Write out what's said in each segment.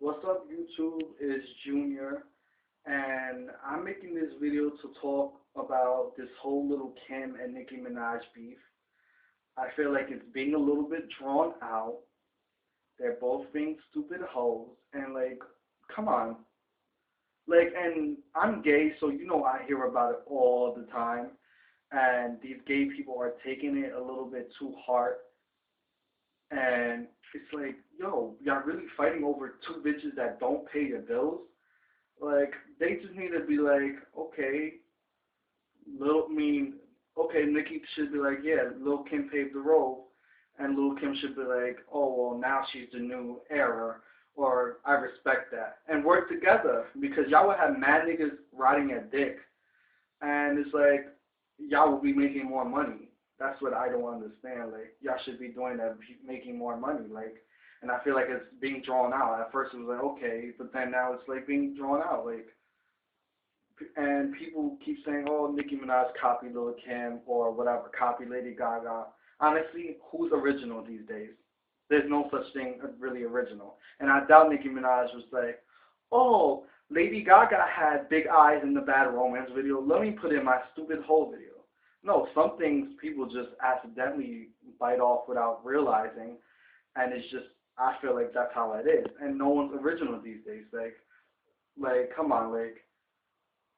What's up, YouTube? It's Junior, and I'm making this video to talk about this whole little Kim and Nicki Minaj beef. I feel like it's being a little bit drawn out. They're both being stupid hoes, and come on. And I'm gay, so I hear about it all the time, and these gay people are taking it a little bit too hard. And it's like, yo, y'all really fighting over two bitches that don't pay your bills? They just need to be like, okay, okay, Nicki should be like, yeah, Lil Kim paved the road, and Lil Kim should be like, oh, well, now she's the new era, or I respect that, and work together, because y'all would have mad niggas riding a dick, and it's like, y'all will be making more money. That's what I don't understand. Y'all should be doing that, making more money. And I feel like it's being drawn out. At first it was like, okay, but then now it's being drawn out. And people keep saying, oh, Nicki Minaj copied Lil Kim or whatever, copied Lady Gaga. Honestly, who's original these days? There's no such thing as really original. And I doubt Nicki Minaj was like, oh, Lady Gaga had big eyes in the Bad Romance video. Let me put in my stupid whole video. No, some things people just accidentally bite off without realizing, and it's just, I feel like that's how it is. And no one's original these days. Come on,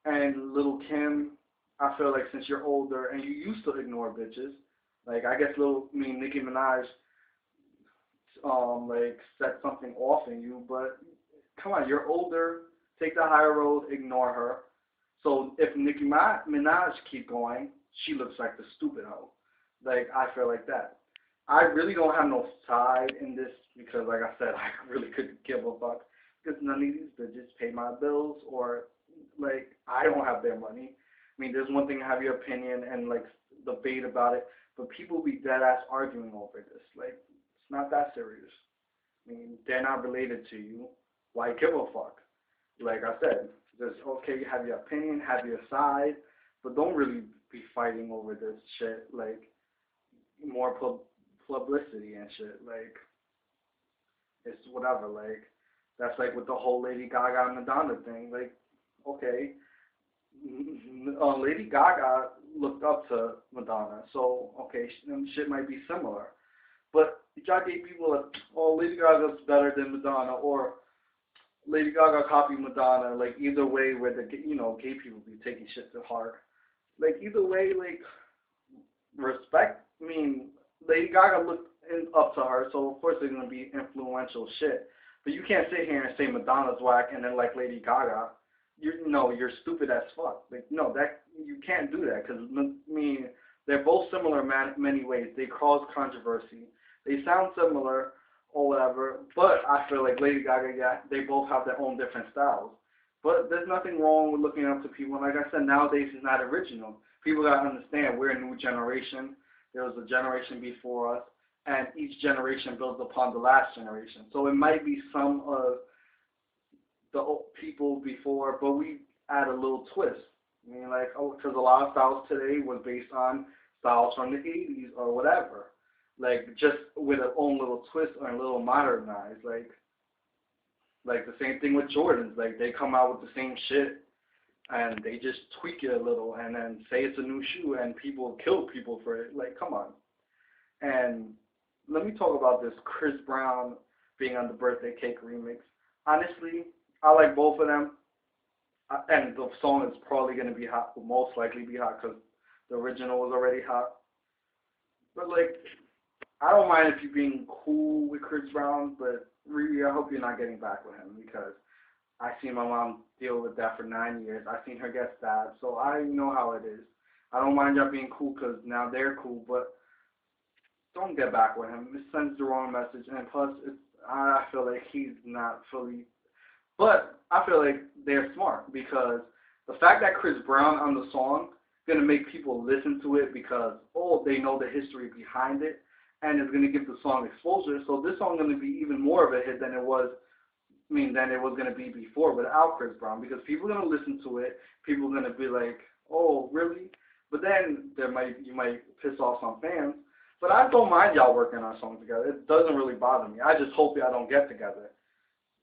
and Little Kim, I feel like since you're older and you used to ignore bitches, I guess Nicki Minaj, set something off in you, but come on, you're older, take the higher road, ignore her. So if Nicki Minaj keep going, she looks like the stupid hoe. I feel like that. I really don't have no side in this because, like I said, I really couldn't give a fuck because none of these bitches pay my bills or, I don't have their money. I mean, there's one thing to have your opinion and, debate about it, but people be dead-ass arguing over this. It's not that serious. I mean, they're not related to you. Why give a fuck? Like I said, just, okay, have your opinion, have your side, but don't really be fighting over this shit, more publicity and shit, it's whatever, that's with the whole Lady Gaga and Madonna thing, okay, Lady Gaga looked up to Madonna, so, okay, shit might be similar, but y'all gay people are, oh, Lady Gaga's better than Madonna, or Lady Gaga copied Madonna, either way where the, gay people be taking shit to heart. Either way, respect. I mean, Lady Gaga looked up to her, so of course they're going to be influential shit. But you can't sit here and say Madonna's whack and then Lady Gaga. You're stupid as fuck. No, that you can't do that because, I mean, they're both similar in many ways. They cause controversy. They sound similar or whatever, but I feel like Lady Gaga, yeah, they both have their own different styles. But there's nothing wrong with looking up to people. And like I said, nowadays it's not original. People got to understand we're a new generation. There was a generation before us, and each generation builds upon the last generation. So it might be some of the old people before, but we add a little twist. I mean, because a lot of styles today was based on styles from the 80s or whatever. Just with an own little twist or a little modernized. The same thing with Jordans. They come out with the same shit, and they just tweak it a little, and then say it's a new shoe, and people kill people for it. Come on. And let me talk about this Chris Brown being on the Birthday Cake remix. Honestly, I like both of them, and the song is probably going to be hot, will most likely be hot, because the original was already hot. But, I don't mind if you're being cool with Chris Brown, but really, I hope you're not getting back with him because I seen my mom deal with that for 9 years. I seen her get stabbed, so I know how it is. I don't mind y'all being cool because now they're cool, but don't get back with him. It sends the wrong message, and plus, I feel like he's not fully. But I feel like they're smart because the fact that Chris Brown on the song is going to make people listen to it because, oh, they know the history behind it. And it's going to give the song exposure. So this song is going to be even more of a hit than it was going to be before without Chris Brown because people are going to listen to it. People are going to be like, oh, really? But then you might piss off some fans. But I don't mind y'all working on songs together. It doesn't really bother me. I just hope y'all don't get together.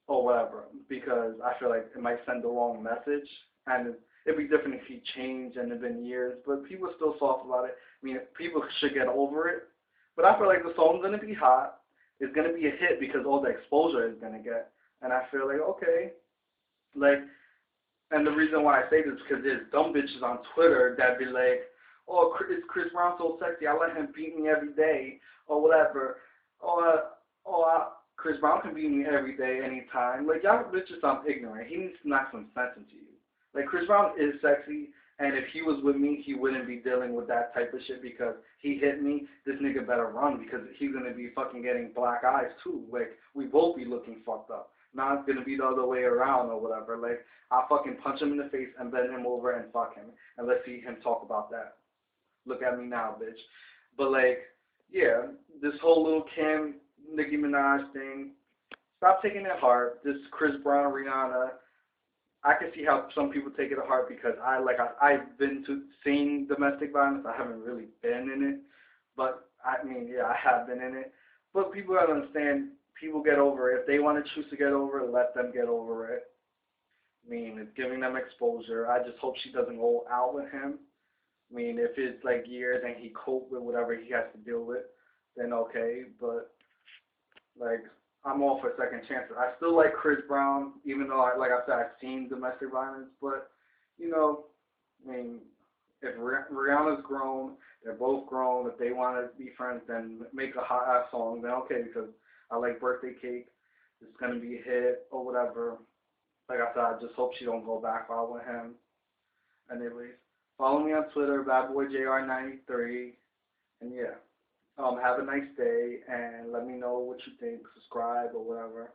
or whatever, because I feel like it might send the wrong message, and it'd be different if he changed and it'd been years, but people are still soft about it. I mean, people should get over it, but I feel like the song's gonna be hot. It's gonna be a hit because all the exposure it's gonna get, and I feel like okay, like, and the reason why I say this is because there's dumb bitches on Twitter that be like, oh, is Chris Brown so sexy? I let him beat me every day, or whatever. Or, Chris Brown can beat me every day, anytime. Like, y'all bitches sound ignorant. He needs to knock some sense into you. Like, Chris Brown is sexy, and if he was with me, he wouldn't be dealing with that type of shit because he hit me. This nigga better run because he's going to be fucking getting black eyes, too. Like, we both be looking fucked up. Now it's going to be the other way around or whatever. Like, I'll fucking punch him in the face and bend him over and fuck him. And let's see him talk about that. Look at me now, bitch. But, like, yeah, this whole little Kim, Nicki Minaj thing, stop taking it hard. This Chris Brown, Rihanna, I can see how some people take it to heart because I've been to seeing domestic violence. I haven't really been in it, but I mean, yeah, I have been in it. But people gotta understand, people get over it. If they want to choose to get over it, let them get over it. I mean, it's giving them exposure. I just hope she doesn't go out with him. I mean, if it's like years and he cope with whatever he has to deal with, then okay. But like, I'm all for second chances. I still like Chris Brown, even though, like I said, I've seen domestic violence. But, you know, I mean, if Rihanna's grown, they're both grown. If they want to be friends, then make a hot ass song. Then okay, because I like Birthday Cake. It's gonna be a hit or whatever. Like I said, I just hope she don't go back out with him. Anyways, follow me on Twitter, badboyjr93, and yeah. Have a nice day, and let me know what you think. Subscribe or whatever.